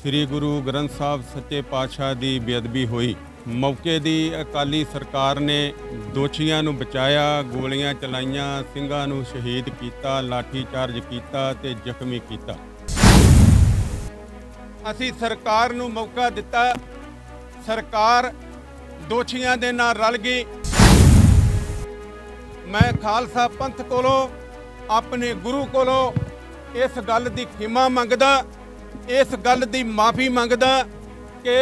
ਸ੍ਰੀ ਗੁਰੂ ਗ੍ਰੰਥ ਸਾਹਿਬ ਸੱਚੇ ਪਾਤਸ਼ਾਹ ਦੀ ਬੇਅਦਬੀ ਹੋਈ। ਮੌਕੇ ਦੀ ਅਕਾਲੀ ਸਰਕਾਰ ਨੇ ਦੋਸ਼ੀਆਂ ਨੂੰ ਬਚਾਇਆ, ਗੋਲੀਆਂ ਚਲਾਈਆਂ, ਸਿੰਘਾਂ ਨੂੰ ਸ਼ਹੀਦ ਕੀਤਾ, ਲਾਠੀ ਚਾਰਜ ਕੀਤਾ ਤੇ ਜ਼ਖਮੀ ਕੀਤਾ। ਅਸੀਂ ਸਰਕਾਰ ਨੂੰ ਮੌਕਾ ਦਿੱਤਾ, ਸਰਕਾਰ ਦੋਸ਼ੀਆਂ ਦੇ ਨਾਲ ਰਲ ਗਈ। ਮੈਂ ਖਾਲਸਾ ਪੰਥ ਕੋਲੋਂ, ਆਪਣੇ ਗੁਰੂ ਕੋਲੋਂ ਇਸ ਗੱਲ ਦੀ ਖਿਮਾ ਮੰਗਦਾ, ਇਸ ਗੱਲ ਦੀ ਮਾਫੀ ਮੰਗਦਾ ਕਿ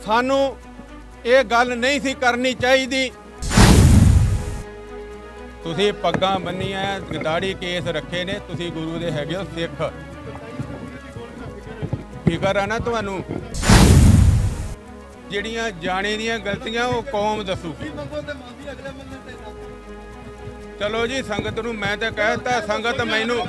ਸਾਨੂੰ ਇਹ ਗੱਲ ਨਹੀਂ ਸੀ ਕਰਨੀ ਚਾਹੀਦੀ। ਤੁਸੀਂ ਪੱਗਾਂ ਬੰਨੀਆਂ, ਦਾੜੀ ਕੇਸ ਰੱਖੇ ਨੇ, ਤੁਸੀਂ ਗੁਰੂ ਦੇ ਹੈਗੇ ਹੋ ਸਿੱਖ, ਫਿਕਰ ਆ ਨਾ ਤੁਹਾਨੂੰ। ਜਿਹੜੀਆਂ ਜਾਣੇ ਦੀਆਂ ਗਲਤੀਆਂ ਉਹ ਕੌਮ ਦੱਸੂ। ਚਲੋ ਜੀ, ਸੰਗਤ ਨੂੰ ਮੈਂ ਤਾਂ ਕਹਿ ਦਿੱਤਾ, ਸੰਗਤ ਮੈਨੂੰ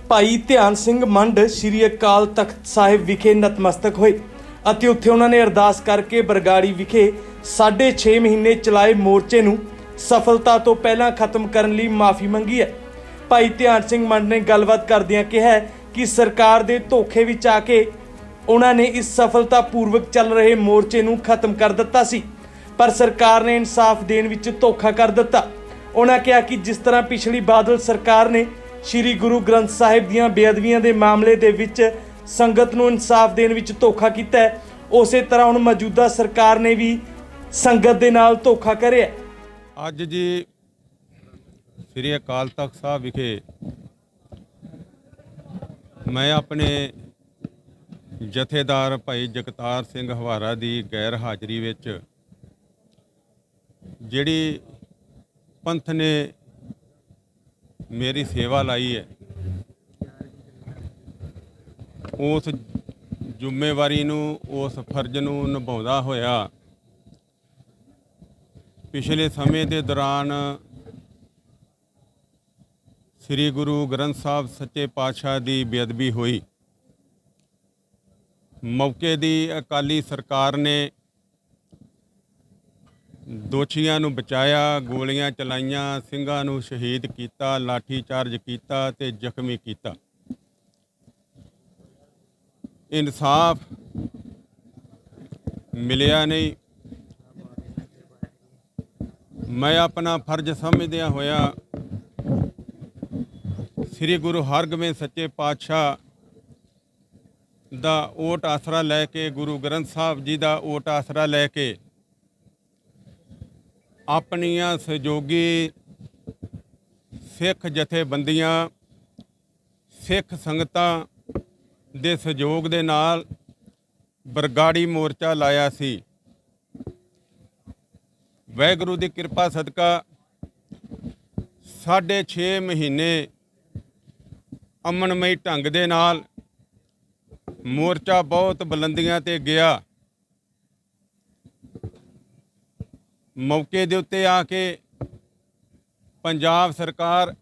ਭਾਈ ਧਿਆਨ ਸਿੰਘ ਮੰਡ ਸ੍ਰੀ ਅਕਾਲ ਤਖਤ ਸਾਹਿਬ ਵਿਖੇ ਨਤਮਸਤਕ ਹੋਏ ਅਤੇ ਉੱਥੇ ਉਹਨਾਂ ਨੇ ਅਰਦਾਸ ਕਰਕੇ ਬਰਗਾੜੀ ਵਿਖੇ 6.5 ਮਹੀਨੇ ਚਲਾਏ ਮੋਰਚੇ ਨੂੰ ਸਫਲਤਾ ਤੋਂ ਪਹਿਲਾਂ ਖਤਮ ਕਰਨ ਲਈ ਮਾਫੀ ਮੰਗੀ ਹੈ। ਭਾਈ ਧਿਆਨ ਸਿੰਘ ਮੰਡ ਨੇ ਗੱਲਬਾਤ ਕਰਦਿਆਂ ਕਿਹਾ ਕਿ ਸਰਕਾਰ ਦੇ ਧੋਖੇ ਵਿੱਚ ਆ ਕੇ ਉਹਨਾਂ ਨੇ ਇਸ ਸਫਲਤਾ ਪੂਰਵਕ ਚੱਲ ਰਹੇ ਮੋਰਚੇ ਨੂੰ ਖਤਮ ਕਰ ਦਿੱਤਾ ਸੀ, ਪਰ ਸਰਕਾਰ ਨੇ ਇਨਸਾਫ ਦੇਣ ਵਿੱਚ ਧੋਖਾ ਕਰ ਦਿੱਤਾ। ਉਹਨਾਂ ਕਿਹਾ ਕਿ ਜਿਸ ਤਰ੍ਹਾਂ ਪਿਛਲੀ ਬਾਦਲ ਸਰਕਾਰ ਨੇ ਸ਼੍ਰੀ ਗੁਰੂ ਗ੍ਰੰਥ ਸਾਹਿਬ ਦੀਆਂ ਬੇਅਦਬੀਆਂ ਦੇ ਮਾਮਲੇ ਦੇ ਵਿੱਚ ਸੰਗਤ ਨੂੰ ਇਨਸਾਫ ਦੇਣ ਵਿੱਚ ਧੋਖਾ ਕੀਤਾ ਹੈ, ਉਸੇ ਤਰ੍ਹਾਂ ਹੁਣ ਮੌਜੂਦਾ ਸਰਕਾਰ ਨੇ ਵੀ ਸੰਗਤ ਦੇ ਨਾਲ ਧੋਖਾ ਕਰਿਆ। ਅੱਜ ਜੀ ਸ੍ਰੀ ਅਕਾਲ ਤਖਤ ਸਾਹਿਬ ਵਿਖੇ ਮੈਂ ਆਪਣੇ ਜਥੇਦਾਰ ਭਾਈ ਜਗਤਾਰ ਸਿੰਘ ਹਵਾਰਾ ਦੀ ਗੈਰ ਹਾਜ਼ਰੀ ਵਿੱਚ ਜਿਹੜੀ ਪੰਥ ਨੇ ਮੇਰੀ ਸੇਵਾ ਲਾਈ ਹੈ, ਉਸ ਜ਼ਿੰਮੇਵਾਰੀ ਨੂੰ, ਉਸ ਫਰਜ਼ ਨੂੰ ਨਿਭਾਉਂਦਾ ਹੋਇਆ ਪਿਛਲੇ ਸਮੇਂ ਦੇ ਦੌਰਾਨ ਸ੍ਰੀ ਗੁਰੂ ਗ੍ਰੰਥ ਸਾਹਿਬ ਸੱਚੇ ਪਾਤਸ਼ਾਹ ਦੀ ਬੇਅਦਬੀ ਹੋਈ। ਮੌਕੇ ਦੀ ਅਕਾਲੀ ਸਰਕਾਰ ਨੇ ਦੋਸ਼ੀਆਂ ਨੂੰ ਬਚਾਇਆ, ਗੋਲੀਆਂ ਚਲਾਈਆਂ, ਸਿੰਘਾਂ ਨੂੰ ਸ਼ਹੀਦ ਕੀਤਾ, ਲਾਠੀ ਚਾਰਜ ਕੀਤਾ ਤੇ ਜ਼ਖਮੀ ਕੀਤਾ। ਇਨਸਾਫ ਮਿਲਿਆ ਨਹੀਂ। ਮੈਂ ਆਪਣਾ ਫਰਜ਼ ਸਮਝਦਿਆਂ ਹੋਇਆ ਸ੍ਰੀ ਗੁਰੂ ਹਰਗੋਬਿੰਦ ਸੱਚੇ ਪਾਤਸ਼ਾਹ ਦਾ ਓਟ ਆਸਰਾ ਲੈ ਕੇ, ਗੁਰੂ ਗ੍ਰੰਥ ਸਾਹਿਬ ਜੀ ਦਾ ਓਟ ਆਸਰਾ ਲੈ ਕੇ ਆਪਣੀਆਂ ਸਹਿਯੋਗੀ ਸਿੱਖ ਜਥੇਬੰਦੀਆਂ, ਸਿੱਖ ਸੰਗਤਾਂ ਦੇ ਸਹਿਯੋਗ ਦੇ ਨਾਲ ਬਰਗਾੜੀ ਮੋਰਚਾ ਲਾਇਆ ਸੀ। ਵਾਹਿਗੁਰੂ ਦੀ ਕਿਰਪਾ ਸਦਕਾ 6.5 ਮਹੀਨੇ ਅਮਨਮਈ ਢੰਗ ਦੇ ਨਾਲ ਮੋਰਚਾ ਬਹੁਤ ਬੁਲੰਦੀਆਂ ਤੇ ਗਿਆ। ਮੌਕੇ ਦੇ ਉੱਤੇ ਆ ਕੇ ਪੰਜਾਬ ਸਰਕਾਰ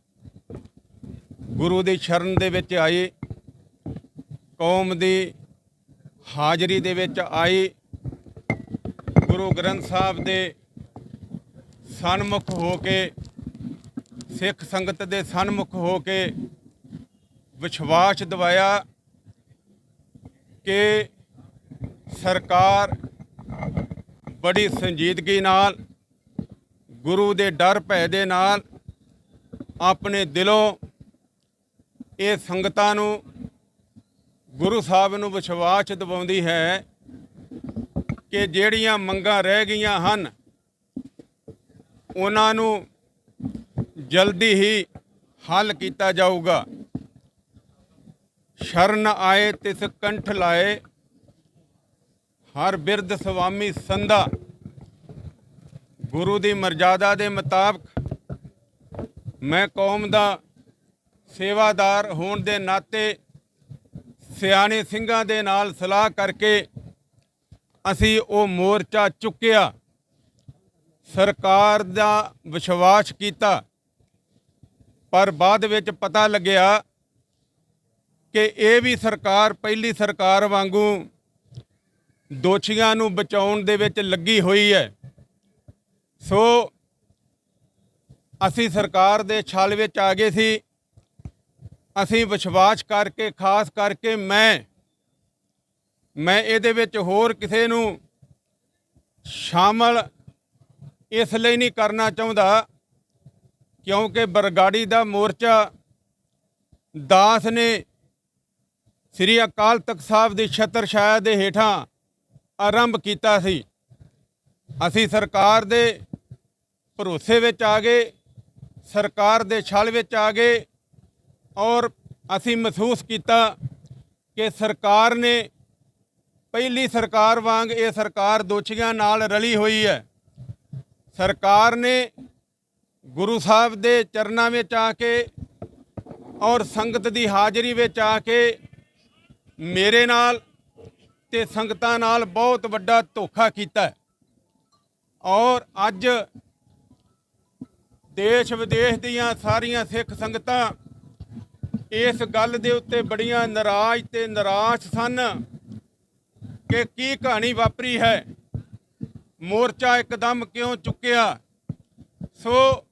ਗੁਰੂ ਦੀ ਸ਼ਰਨ ਦੇ ਵਿੱਚ ਆਈ, ਕੌਮ ਦੀ ਹਾਜ਼ਰੀ ਦੇ ਵਿੱਚ ਆਈ, ਗੁਰੂ ਗ੍ਰੰਥ ਸਾਹਿਬ ਦੇ ਸਨਮੁਖ ਹੋ ਕੇ, ਸਿੱਖ ਸੰਗਤ ਦੇ ਸਨਮੁਖ ਹੋ ਕੇ ਵਿਸ਼ਵਾਸ ਦਿਵਾਇਆ ਕਿ ਸਰਕਾਰ ਬੜੀ ਸੰਜੀਦਗੀ ਨਾਲ, ਗੁਰੂ ਦੇ ਡਰ ਭੈ ਦੇ ਨਾਲ ਆਪਣੇ ਦਿਲੋਂ ਇਹ ਸੰਗਤਾਂ ਨੂੰ, ਗੁਰੂ ਸਾਹਿਬ ਨੂੰ ਵਿਸ਼ਵਾਸ ਦਿਵਾਉਂਦੀ ਹੈ ਕਿ ਜਿਹੜੀਆਂ ਮੰਗਾਂ ਰਹਿ ਗਈਆਂ ਹਨ ਉਹਨਾਂ ਨੂੰ ਜਲਦੀ ਹੀ ਹੱਲ ਕੀਤਾ ਜਾਊਗਾ। ਸ਼ਰਨ ਆਏ ਤਿਸ ਕੰਠ ਲਾਏ, ਹਰ ਬਿਰਧ ਸੁਆਮੀ ਸੰਧਾ। ਗੁਰੂ ਦੀ ਮਰਜ਼ਾਦਾ ਦੇ ਮੁਤਾਬਕ ਮੈਂ ਕੌਮ ਦਾ ਸੇਵਾਦਾਰ ਹੋਣ ਦੇ ਨਾਤੇ ਸਿਆਣੇ ਸਿੰਘਾਂ ਦੇ ਨਾਲ ਸਲਾਹ ਕਰਕੇ ਅਸੀਂ ਉਹ ਮੋਰਚਾ ਚੁੱਕਿਆ, ਸਰਕਾਰ ਦਾ ਵਿਸ਼ਵਾਸ ਕੀਤਾ। ਪਰ ਬਾਅਦ ਵਿੱਚ ਪਤਾ ਲੱਗਿਆ ਕਿ ਇਹ ਵੀ ਸਰਕਾਰ ਪਹਿਲੀ ਸਰਕਾਰ ਵਾਂਗੂ ਦੋਸ਼ੀਆਂ ਨੂੰ ਬਚਾਉਣ ਦੇ ਵਿੱਚ ਲੱਗੀ ਹੋਈ ਹੈ। ਸੋ ਅਸੀਂ ਸਰਕਾਰ ਦੇ ਛਲ ਵਿੱਚ ਆ ਗਏ ਸੀ। ਅਸੀਂ ਵਿਸ਼ਵਾਸ ਕਰਕੇ, ਖਾਸ ਕਰਕੇ ਮੈਂ ਇਹਦੇ ਵਿੱਚ ਹੋਰ ਕਿਸੇ ਨੂੰ ਸ਼ਾਮਲ ਇਸ ਲਈ ਨਹੀਂ ਕਰਨਾ ਚਾਹੁੰਦਾ ਕਿਉਂਕਿ ਬਰਗਾੜੀ ਦਾ ਮੋਰਚਾ ਦਾਸ ਨੇ ਸ੍ਰੀ ਅਕਾਲ ਤਖਤ ਸਾਹਿਬ ਦੀ ਛਤਰਛਾਇਆ ਦੇ ਹੇਠਾਂ ਆਰੰਭ ਕੀਤਾ ਸੀ। ਅਸੀਂ ਸਰਕਾਰ ਦੇ ਭਰੋਸੇ ਵਿੱਚ ਆ ਗਏ, ਸਰਕਾਰ ਦੇ ਛਲ ਵਿੱਚ ਆ ਗਏ ਔਰ ਅਸੀਂ ਮਹਿਸੂਸ ਕੀਤਾ ਕਿ ਸਰਕਾਰ ਨੇ ਪਹਿਲੀ ਸਰਕਾਰ ਵਾਂਗ ਇਹ ਸਰਕਾਰ ਦੋਸ਼ੀਆਂ ਨਾਲ ਰਲੀ ਹੋਈ ਹੈ। ਸਰਕਾਰ ਨੇ ਗੁਰੂ ਸਾਹਿਬ ਦੇ ਚਰਨਾਂ ਵਿੱਚ ਆ ਕੇ ਔਰ ਸੰਗਤ ਦੀ ਹਾਜ਼ਰੀ ਵਿੱਚ ਆ ਕੇ ਮੇਰੇ ਨਾਲ ਤੇ ਸੰਗਤਾਂ ਨਾਲ ਬਹੁਤ ਵੱਡਾ ਧੋਖਾ ਕੀਤਾ ਹੈ ਔਰ ਅੱਜ ਦੇਸ਼ ਵਿਦੇਸ਼ ਦੀਆਂ ਸਾਰੀਆਂ ਸਿੱਖ ਸੰਗਤਾਂ ਇਸ ਗੱਲ ਦੇ ਉੱਤੇ ਬੜੀਆਂ ਨਾਰਾਜ਼ ਤੇ ਨਿਰਾਸ਼ ਸਨ ਕਿ ਕੀ ਕਹਾਣੀ ਵਾਪਰੀ ਹੈ, ਮੋਰਚਾ ਇੱਕਦਮ ਕਿਉਂ ਚੁੱਕਿਆ। ਸੋ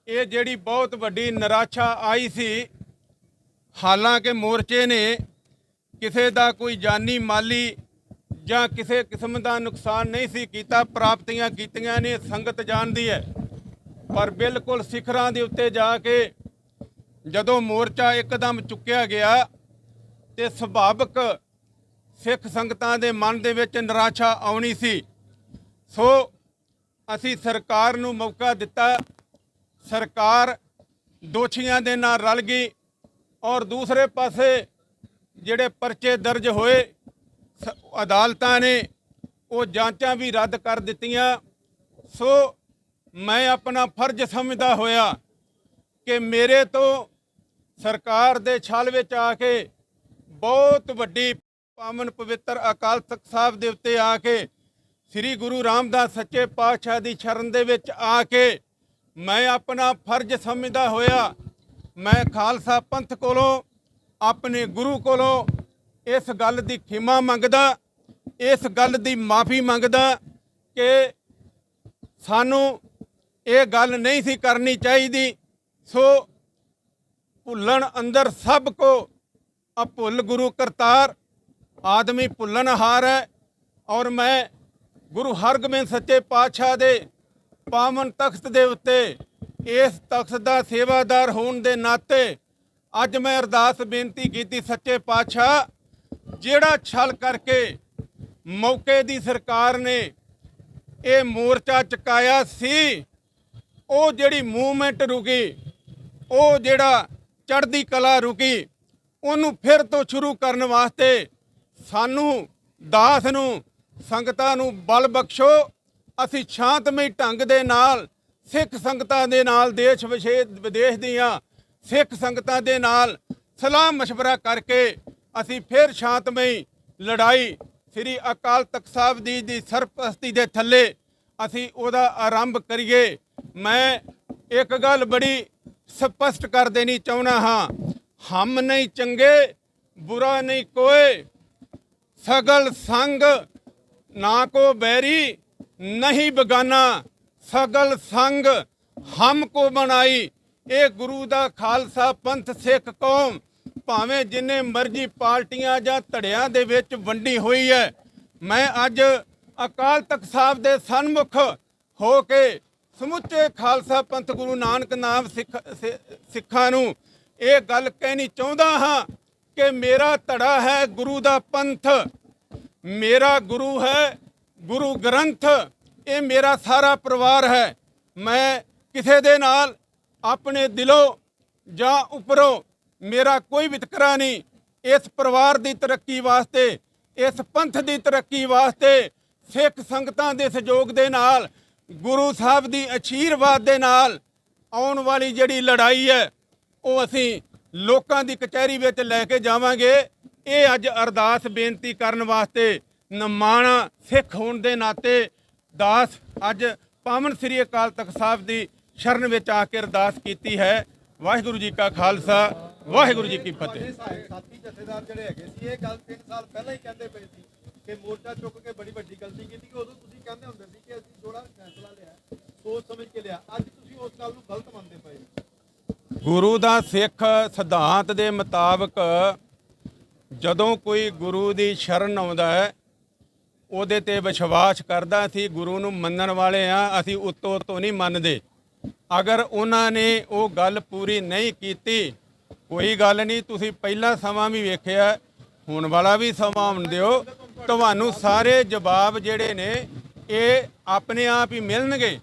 ਇਹ ਜਿਹੜੀ ਬਹੁਤ ਵੱਡੀ ਨਿਰਾਸ਼ਾ ਆਈ ਸੀ, ਹਾਲਾਂਕਿ ਮੋਰਚੇ ਨੇ ਕਿਸੇ ਦਾ ਕੋਈ ਜਾਨੀ ਮਾਲੀ ਜਾਂ ਕਿਸੇ ਕਿਸਮ ਦਾ ਨੁਕਸਾਨ ਨਹੀਂ ਸੀ ਕੀਤਾ, ਪ੍ਰਾਪਤੀਆਂ ਕੀਤੀਆਂ ਨੇ ਸੰਗਤ ਜਾਣਦੀ ਹੈ। ਪਰ ਬਿਲਕੁਲ ਸਿਖਰਾਂ ਦੇ ਉੱਤੇ ਜਾ ਕੇ ਜਦੋਂ ਮੋਰਚਾ ਇੱਕਦਮ ਚੁੱਕਿਆ ਗਿਆ ਤੇ ਸੁਭਾਵਿਕ ਸਿੱਖ ਸੰਗਤਾਂ ਦੇ ਮਨ ਦੇ ਵਿੱਚ ਨਿਰਾਸ਼ਾ ਆਉਣੀ ਸੀ। ਸੋ ਅਸੀਂ ਸਰਕਾਰ ਨੂੰ ਮੌਕਾ ਦਿੱਤਾ, ਸਰਕਾਰ ਦੋਸ਼ੀਆਂ ਦੇ ਨਾਲ ਰਲ ਗਈ ਔਰ ਦੂਸਰੇ ਪਾਸੇ ਜਿਹੜੇ ਪਰਚੇ ਦਰਜ ਹੋਏ ਅਦਾਲਤਾਂ ਨੇ ਉਹ ਜਾਂਚਾਂ ਵੀ ਰੱਦ ਕਰ ਦਿੱਤੀਆਂ। ਸੋ ਮੈਂ ਆਪਣਾ ਫਰਜ਼ ਸਮਝਦਾ ਹੋਇਆ ਕਿ ਮੇਰੇ ਤੋਂ ਸਰਕਾਰ ਦੇ ਛਲ ਵਿੱਚ ਆ ਕੇ ਬਹੁਤ ਵੱਡੀ ਪਾਵਨ ਪਵਿੱਤਰ ਅਕਾਲ ਤਖਤ ਸਾਹਿਬ ਦੇ ਉੱਤੇ ਆ ਕੇ ਸ੍ਰੀ ਗੁਰੂ ਰਾਮਦਾਸ ਸੱਚੇ ਪਾਤਸ਼ਾਹ ਦੀ ਸ਼ਰਨ ਦੇ ਵਿੱਚ ਆ ਕੇ ਮੈਂ ਆਪਣਾ ਫਰਜ਼ ਸਮਝਦਾ ਹੋਇਆ ਮੈਂ ਖਾਲਸਾ ਪੰਥ ਕੋਲੋਂ, ਆਪਣੇ ਗੁਰੂ ਕੋਲੋਂ ਇਸ ਗੱਲ ਦੀ ਖਿਮਾ ਮੰਗਦਾ, ਇਸ ਗੱਲ ਦੀ ਮਾਫੀ ਮੰਗਦਾ ਕਿ ਸਾਨੂੰ ਇਹ ਗੱਲ ਨਹੀਂ ਸੀ ਕਰਨੀ ਚਾਹੀਦੀ। ਸੋ ਭੁੱਲਣ ਅੰਦਰ ਸਭ ਕੋ ਅਭੁੱਲ ਗੁਰੂ ਕਰਤਾਰ, ਆਦਮੀ ਭੁੱਲਣਹਾਰ ਹੈ ਔਰ ਮੈਂ ਗੁਰੂ ਹਰਗੋਬਿੰਦ ਸੱਚੇ ਪਾਤਸ਼ਾਹ ਦੇ ਪਾਵਨ ਤਖਤ ਦੇ ਉੱਤੇ ਇਸ ਤਖਤ ਦਾ ਸੇਵਾਦਾਰ ਹੋਣ ਦੇ ਨਾਤੇ ਅੱਜ ਮੈਂ ਅਰਦਾਸ ਬੇਨਤੀ ਕੀਤੀ, ਸੱਚੇ ਪਾਤਸ਼ਾਹ ਜਿਹੜਾ ਛਲ ਕਰਕੇ ਮੌਕੇ ਦੀ ਸਰਕਾਰ ਨੇ ਇਹ ਮੋਰਚਾ ਚੁਕਾਇਆ ਸੀ, ਉਹ ਜਿਹੜੀ ਮੂਵਮੈਂਟ ਰੁਕੀ, ਉਹ ਜਿਹੜਾ ਚੜ੍ਹਦੀ ਕਲਾ ਰੁਕੀ, ਉਹਨੂੰ ਫਿਰ ਤੋਂ ਸ਼ੁਰੂ ਕਰਨ ਵਾਸਤੇ ਸਾਨੂੰ ਦਾਸ ਨੂੰ, ਸੰਗਤਾਂ ਨੂੰ ਬਲ ਬਖਸ਼ੋ। ਅਸੀਂ ਸ਼ਾਂਤਮਈ ਢੰਗ ਦੇ ਨਾਲ ਸਿੱਖ ਸੰਗਤਾਂ ਦੇ ਨਾਲ, ਦੇਸ਼ ਵਿਦੇਸ਼ ਦੀਆਂ ਸਿੱਖ ਸੰਗਤਾਂ ਦੇ ਨਾਲ ਸਲਾਹ ਮਸ਼ਵਰਾ ਕਰਕੇ ਅਸੀਂ ਫਿਰ ਸ਼ਾਂਤਮਈ ਲੜਾਈ ਸ੍ਰੀ ਅਕਾਲ ਤਖਤ ਸਾਹਿਬ ਦੀ ਸਰਪ੍ਰਸਤੀ ਦੇ ਥੱਲੇ ਅਸੀਂ ਉਹਦਾ ਆਰੰਭ ਕਰੀਏ। ਮੈਂ ਇੱਕ ਗੱਲ ਬੜੀ ਸਪਸ਼ਟ ਕਰ ਦੇਣੀ ਚਾਹੁੰਦਾ ਹਾਂ, ਹਮ ਨਹੀਂ ਚੰਗੇ ਬੁਰਾ ਨਹੀਂ ਕੋਏ, ਸਗਲ ਸੰਗ ਨਾ ਕੋ ਬੈਰੀ ਨਹੀਂ ਬਗਾਨਾ, ਸਗਲ ਸੰਗ ਹਮ ਕੋ ਬਣਾਈ। ਇਹ ਗੁਰੂ ਦਾ ਖਾਲਸਾ ਪੰਥ ਸਿੱਖ ਕੌਮ ਭਾਵੇਂ ਜਿੰਨੇ ਮਰਜ਼ੀ ਪਾਰਟੀਆਂ ਜਾਂ ਧੜਿਆਂ ਦੇ ਵਿੱਚ ਵੰਡੀ ਹੋਈ ਹੈ, ਮੈਂ ਅੱਜ ਅਕਾਲ ਤਖਤ ਸਾਹਿਬ ਦੇ ਸਨਮੁਖ ਹੋ ਕੇ ਸਮੁੱਚੇ ਖਾਲਸਾ ਪੰਥ ਗੁਰੂ ਨਾਨਕ ਨਾਮ ਸਿੱਖਾਂ ਨੂੰ ਇਹ ਗੱਲ ਕਹਿਣੀ ਚਾਹੁੰਦਾ ਹਾਂ ਕਿ ਮੇਰਾ ਧੜਾ ਹੈ ਗੁਰੂ ਦਾ ਪੰਥ, ਮੇਰਾ ਗੁਰੂ ਹੈ ਗੁਰੂ ਗ੍ਰੰਥ, ਇਹ ਮੇਰਾ ਸਾਰਾ ਪਰਿਵਾਰ ਹੈ। ਮੈਂ ਕਿਸੇ ਦੇ ਨਾਲ ਆਪਣੇ ਦਿਲੋਂ ਜਾਂ ਉੱਪਰੋਂ ਮੇਰਾ ਕੋਈ ਵਿਤਕਰਾ ਨਹੀਂ। ਇਸ ਪਰਿਵਾਰ ਦੀ ਤਰੱਕੀ ਵਾਸਤੇ, ਇਸ ਪੰਥ ਦੀ ਤਰੱਕੀ ਵਾਸਤੇ ਸਿੱਖ ਸੰਗਤਾਂ ਦੇ ਸਹਿਯੋਗ ਦੇ ਨਾਲ, ਗੁਰੂ ਸਾਹਿਬ ਦੀ ਅਸ਼ੀਰਵਾਦ ਦੇ ਨਾਲ ਆਉਣ ਵਾਲੀ ਜਿਹੜੀ ਲੜਾਈ ਹੈ ਉਹ ਅਸੀਂ ਲੋਕਾਂ ਦੀ ਕਚਹਿਰੀ ਵਿੱਚ ਲੈ ਕੇ ਜਾਵਾਂਗੇ। ਇਹ ਅੱਜ ਅਰਦਾਸ ਬੇਨਤੀ ਕਰਨ ਵਾਸਤੇ ਨਿਮਾਣਾ ਸਿੱਖ ਹੋਣ ਦੇ ਨਾਤੇ ਦਾਸ ਅੱਜ ਪਾਵਨ ਸ੍ਰੀ ਅਕਾਲ ਤਖਤ ਸਾਹਿਬ ਦੀ ਸ਼ਰਨ ਵਿੱਚ ਆ ਕੇ ਅਰਦਾਸ ਕੀਤੀ ਹੈ। ਵਾਹਿਗੁਰੂ ਜੀ ਕਾ ਖਾਲਸਾ, ਵਾਹਿਗੁਰੂ ਜੀ ਕੀ ਫਤਿਹ। ਸਾਥੀ ਜਥੇਦਾਰ ਜਿਹੜੇ ਹੈਗੇ ਸੀ ਇਹ ਗੱਲ 3 ਸਾਲ ਪਹਿਲਾਂ ਹੀ ਕਹਿੰਦੇ ਪਏ ਸੀ ਕਿ ਮੋਰਚਾ ਚੁੱਕ ਕੇ ਬੜੀ ਵੱਡੀ ਗਲਤੀ ਕੀਤੀ, ਕਿ ਉਦੋਂ ਤੁਸੀਂ ਕਹਿੰਦੇ ਹੁੰਦੇ ਸੀ ਕਿ ਅਸੀਂ ਥੋੜਾ ਫੈਸਲਾ ਲਿਆ, ਸੋਚ ਸਮਝ ਕੇ ਲਿਆ। ਅੱਜ ਤੁਸੀਂ ਉਸ ਗੱਲ ਨੂੰ ਗਲਤ ਮੰਨਦੇ ਪਏ ਨੇ। ਗੁਰੂ ਦਾ ਸਿੱਖ ਸਿਧਾਂਤ ਦੇ ਮੁਤਾਬਕ ਜਦੋਂ ਕੋਈ ਗੁਰੂ ਦੀ ਸ਼ਰਨ ਆਉਂਦਾ ਹੈ ਉਹਦੇ ਤੇ ਵਿਸ਼ਵਾਸ ਕਰਦਾ, ਅਸੀਂ ਗੁਰੂ ਨੂੰ ਮੰਨਣ ਵਾਲੇ ਆ, ਅਸੀਂ ਉੱਤੋਂ ਨਹੀਂ ਮੰਨਦੇ। ਅਗਰ ਉਹਨਾਂ ਨੇ ਉਹ ਗੱਲ ਪੂਰੀ ਨਹੀਂ ਕੀਤੀ, ਕੋਈ ਗੱਲ ਨਹੀਂ, ਤੁਸੀਂ ਪਹਿਲਾ ਸਮਾਂ ਵੀ ਵੇਖਿਆ, ਹੁਣ ਵਾਲਾ ਵੀ ਸਮਾਂ ਆਉਣ ਦਿਓ, ਤੁਹਾਨੂੰ ਸਾਰੇ ਜਵਾਬ ਜਿਹੜੇ ਨੇ ਇਹ ਆਪਣੇ ਆਪ ਹੀ ਮਿਲਣਗੇ।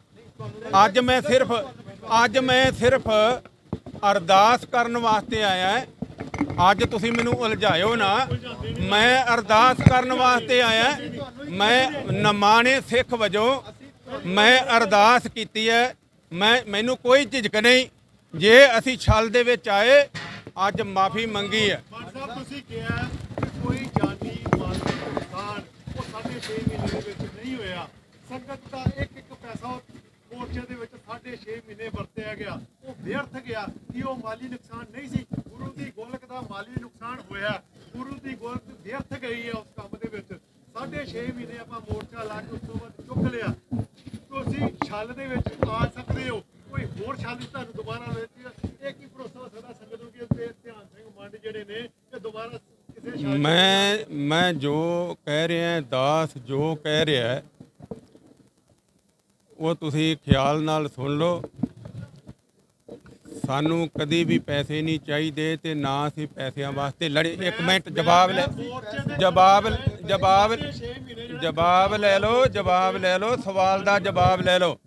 ਅੱਜ ਮੈਂ ਸਿਰਫ ਅਰਦਾਸ ਕਰਨ ਵਾਸਤੇ ਆਇਆ ਹੈ। ਅੱਜ ਤੁਸੀਂ ਮੈਨੂੰ ਉਲਝਾਇਓ ਨਾ, ਮੈਂ ਅਰਦਾਸ ਕਰਨ ਵਾਸਤੇ ਆਇਆ। ਮੈਂ ਨਮਾਣੇ ਸਿੱਖ ਵਜੋਂ ਮੈਂ ਅਰਦਾਸ ਕੀਤੀ ਹੈ। ਮੈਨੂੰ ਕੋਈ ਝਿਜਕ ਨਹੀਂ। ਜੇ ਅਸੀਂ ਛਲ ਦੇ ਵਿੱਚ ਆਏ, ਅੱਜ ਮਾਫੀ ਮੰਗੀ ਹੈ। ਮਾਨ ਸਾਹਿਬ ਤੁਸੀਂ ਕਿਹਾ ਕਿ ਕੋਈ ਜਾਨੀ ਮਾਲੀ ਨੁਕਸਾਨ ਉਹ 6.5 ਮਹੀਨੇ ਦੇ ਵਿੱਚ ਨਹੀਂ ਹੋਇਆ। ਸੰਗਤ ਦਾ ਇੱਕ ਪੈਸਾ ਮੋਰਚੇ ਦੇ ਵਿੱਚ 6.5 ਮਹੀਨੇ ਵਰਤਿਆ ਗਿਆ, ਉਹ ਵਿਅਰਥ ਗਿਆ ਕਿ ਉਹ ਮਾਲੀ ਨੁਕਸਾਨ ਨਹੀਂ ਸੀ। ਗੁਰੂ ਦੀ ਗੋਲਕ ਦਾ ਮਾਲੀ ਨੁਕਸਾਨ ਹੋਇਆ, ਗੁਰੂ ਦੀ ਗੋਲਕ ਵਿਅਰਥ ਗਈ ਹੈ ਉਸ ਕੰਮ ਦੇ ਵਿੱਚ। 6.5 ਮਹੀਨੇ ਆਪਾਂ ਮੋਰਚਾ ਲਾ ਕੇ ਉਸ ਤੋਂ ਬਾਅਦ ਚੁੱਕ ਲਿਆ। ਤੁਸੀਂ ਛਲ ਦੇ ਵਿੱਚ ਆ ਸਕਦੇ ਹੋ, ਕੋਈ ਹੋਰ ਛਲ ਤੁਹਾਨੂੰ ਦੁਬਾਰਾ ਇਹ ਕੀ ਭਰੋਸਾ ਹੋ ਸਕਦਾ ਸੰਗਤ ਨੂੰ ਕਿ ਧਿਆਨ ਸਿੰਘ ਮੰਡ ਜਿਹੜੇ ਨੇ ਇਹ ਦੁਬਾਰਾ ਕਿਸੇ ਛਲ ਮੈਂ ਜੋ ਕਹਿ ਰਿਹਾ ਦਾਸ ਜੋ ਕਹਿ ਰਿਹਾ ਉਹ ਤੁਸੀਂ ਖਿਆਲ ਨਾਲ ਸੁਣ ਲਓ। ਸਾਨੂੰ ਕਦੀ ਵੀ ਪੈਸੇ ਨਹੀਂ ਚਾਹੀਦੇ ਤੇ ਨਾ ਅਸੀਂ ਪੈਸਿਆਂ ਵਾਸਤੇ ਲੜੇ। ਇੱਕ ਮਿੰਟ ਜਵਾਬ ਲੈ ਲਓ, ਸਵਾਲ ਦਾ ਜਵਾਬ ਲੈ ਲਓ।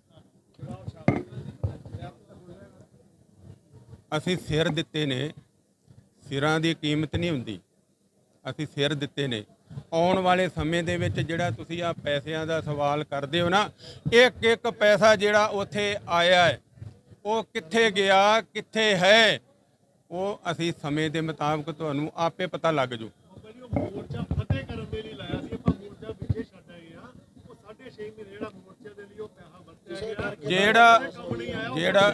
ਅਸੀਂ ਸਿਰ ਦਿੱਤੇ ਨੇ, ਸਿਰਾਂ ਦੀ ਕੀਮਤ ਨਹੀਂ ਹੁੰਦੀ, ਅਸੀਂ ਸਿਰ ਦਿੱਤੇ ਨੇ। ਆਉਣ ਵਾਲੇ ਸਮੇਂ ਦੇ ਵਿੱਚ ਜਿਹੜਾ ਤੁਸੀਂ ਆ ਪੈਸਿਆਂ ਦਾ ਸਵਾਲ ਕਰਦੇ ਹੋ ਨਾ, ਇੱਕ ਪੈਸਾ ਜਿਹੜਾ ਉੱਥੇ ਆਇਆ ਹੈ ਉਹ ਕਿੱਥੇ ਗਿਆ, ਕਿੱਥੇ ਹੈ, ਉਹ ਅਸੀਂ ਸਮੇਂ ਦੇ ਮੁਤਾਬਕ ਤੁਹਾਨੂੰ ਆਪੇ ਪਤਾ ਲੱਗ ਜੂ। ਮੋਰਚਾ ਫਤਿਹ ਕਰਨ ਦੇ ਲਈ ਲਾਇਆ ਸੀ, ਆਪਾਂ ਮੋਰਚਾ ਪਿੱਛੇ ਛੱਡ ਆਏ ਆ। ਉਹ 6.5 ਮਹੀਨੇ ਜਿਹੜਾ ਮੋਰਚੇ ਦੇ ਲਈ ਉਹ ਪੈਸਾ ਵਰਤਿਆ ਗਿਆ, ਜਿਹੜਾ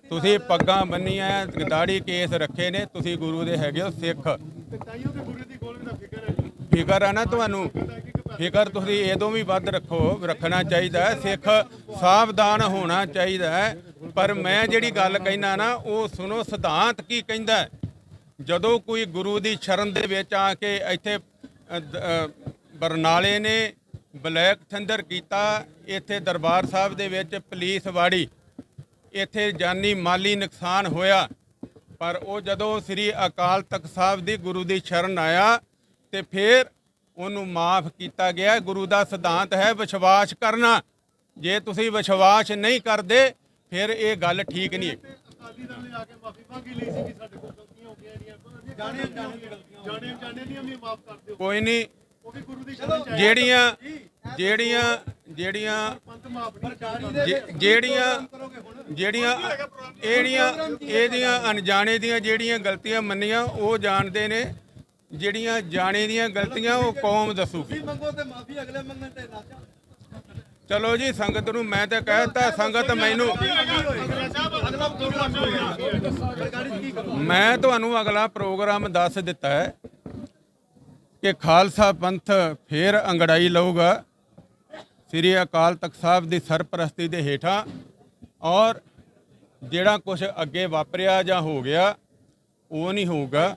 ਤੁਸੀਂ ਪੱਗਾਂ ਬੰਨੀਆਂ, ਦਾੜੀ ਕੇਸ ਰੱਖੇ ਨੇ, ਤੁਸੀਂ ਗੁਰੂ ਦੇ ਹੈਗੇ ਹੋ ਸਿੱਖ। ਤੇ ਤਾਈਓ ਤੇ ਗੁਰੂ ਦੀ ਗੋਲਕ ਦਾ ਫਿਕਰ ਹੈ। ਫਿਕਰ ਹੈ ਨਾ ਤੁਹਾਨੂੰ, ਫਿਕਰ ਤੁਸੀਂ ਇਹਦੋਂ ਵੀ ਵੱਧ ਰੱਖਣਾ ਚਾਹੀਦਾ ਹੈ। ਸਿੱਖ ਸਾਵਧਾਨ ਹੋਣਾ ਚਾਹੀਦਾ ਹੈ। ਪਰ ਮੈਂ ਜਿਹੜੀ ਗੱਲ ਕਹਿਣਾ ਨਾ, ਉਹ ਸੁਣੋ ਸਿਧਾਂਤ ਕੀ ਕਹਿੰਦਾ ਹੈ। ਜਦੋਂ ਕੋਈ ਗੁਰੂ ਦੀ ਸ਼ਰਨ ਦੇ ਵਿੱਚ ਆ ਕੇ ਇੱਥੇ ਬਰਨਾਲੇ ਨੇ ਬਲੈਕ ਥੰਡਰ ਕੀਤਾ, ਇੱਥੇ ਦਰਬਾਰ ਸਾਹਿਬ ਦੇ ਵਿੱਚ ਪੁਲਿਸ ਵਾੜੀ, ਇੱਥੇ ਜਾਨੀ ਮਾਲੀ ਨੁਕਸਾਨ ਹੋਇਆ, ਪਰ ਉਹ ਜਦੋਂ ਸ੍ਰੀ ਅਕਾਲ ਤਖਤ ਸਾਹਿਬ ਦੀ ਗੁਰੂ ਦੀ ਸ਼ਰਨ ਆਇਆ ਤੇ ਫਿਰ ਉਹਨੂੰ ਮਾਫ ਕੀਤਾ ਗਿਆ। ਗੁਰੂ ਦਾ ਸਿਧਾਂਤ ਹੈ ਵਿਸ਼ਵਾਸ ਕਰਨਾ। ਜੇ ਤੁਸੀਂ ਵਿਸ਼ਵਾਸ ਨਹੀਂ ਕਰਦੇ ਫਿਰ ਇਹ ਗੱਲ ਠੀਕ ਨਹੀਂ ਹੈ। ਅਕਾਲੀ ਦਲ ਨੇ ਆ ਕੇ ਮਾਫੀ ਮੰਗੀ ਲਈ ਸੀ ਕਿ ਸਾਡੇ ਕੋਲ ਗਲਤੀਆਂ ਹੋ ਗਈਆਂ ਜਾਣੇ ਦੀਆਂ ਵੀ ਮਾਫ ਕਰ ਦਿਓ। ਕੋਈ ਨਹੀਂ, ਉਹ ਵੀ ਗੁਰੂ ਦੀ ਸ਼ਰਨ ਚ ਆਇਆ। ਇਹਦੀਆਂ ਅਣਜਾਣੇ ਦੀਆਂ ਜਿਹੜੀਆਂ ਗਲਤੀਆਂ ਮੰਨੀਆਂ ਉਹ ਜਾਣਦੇ ਨੇ, ਜਿਹੜੀਆਂ ਜਾਣੇ ਦੀਆਂ ਗਲਤੀਆਂ ਉਹ ਕੌਮ ਦੱਸੂਗੀ। ਚਲੋ ਜੀ, ਸੰਗਤ ਨੂੰ ਮੈਂ ਤਾਂ ਕਹਿਤਾ, ਸੰਗਤ ਮੈਨੂੰ, ਮੈਂ ਤੁਹਾਨੂੰ ਅਗਲਾ ਪ੍ਰੋਗਰਾਮ ਦੱਸ ਦਿੱਤਾ ਹੈ ਕਿ ਖਾਲਸਾ ਪੰਥ ਫੇਰ ਅੰਗੜਾਈ ਲਊਗਾ ਸ੍ਰੀ ਅਕਾਲ ਤਖਤ ਸਾਹਿਬ ਦੀ ਸਰਪ੍ਰਸਤੀ ਦੇ ਹੇਠਾਂ। ਔਰ ਜਿਹੜਾ ਕੁਝ ਅੱਗੇ ਵਾਪਰਿਆ ਜਾਂ ਹੋ ਗਿਆ ਉਹ ਨਹੀਂ ਹੋਊਗਾ।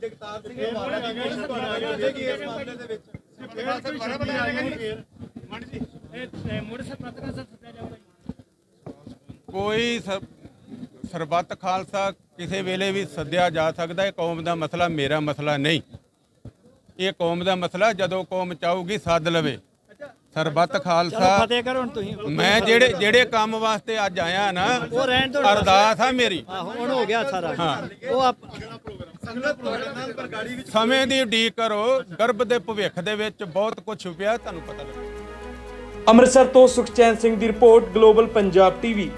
ਕੋਈ ਸਰਬੱਤ ਖਾਲਸਾ ਕਿਸੇ ਵੇਲੇ ਵੀ ਸੱਦਿਆ ਜਾ ਸਕਦਾ। ਇਹ ਕੌਮ ਦਾ ਮਸਲਾ ਮੇਰਾ ਮਸਲਾ ਨਹੀਂ। ਇਹ ਕੌਮ ਦਾ ਮਸਲਾ ਜਦੋਂ ਕੌਮ ਚਾਹੂਗੀ ਸੱਦ ਲਵੇ। ਸਰਬੱਤ ਖਾਲਸਾ ਫਤਿਹ ਕਰੋ ਹੁਣ ਤੁਸੀਂ। ਮੈਂ ਜਿਹੜੇ ਕੰਮ ਵਾਸਤੇ ਅੱਜ ਆਇਆ ਨਾ, ਉਹ ਰਹਿਣ ਤੋਂ ਅਰਦਾਸ ਆ ਮੇਰੀ। ਹੁਣ ਹੋ ਗਿਆ ਸਾਰਾ। ਹਾਂ, ਉਹ ਸਮੇਂ ਦੀ ਉਡੀਕ ਕਰੋ। ਗਰਭ ਦੇ ਭਵਿੱਖ ਦੇ ਵਿੱਚ ਬਹੁਤ ਕੁਝ ਛੁਪਿਆ, ਤੁਹਾਨੂੰ ਪਤਾ ਲੱਗੇ। ਅੰਮ੍ਰਿਤਸਰ ਤੋਂ ਸੁਖਚੈਨ ਸਿੰਘ ਦੀ ਰਿਪੋਰਟ, ਗਲੋਬਲ ਪੰਜਾਬ ਟੀਵੀ।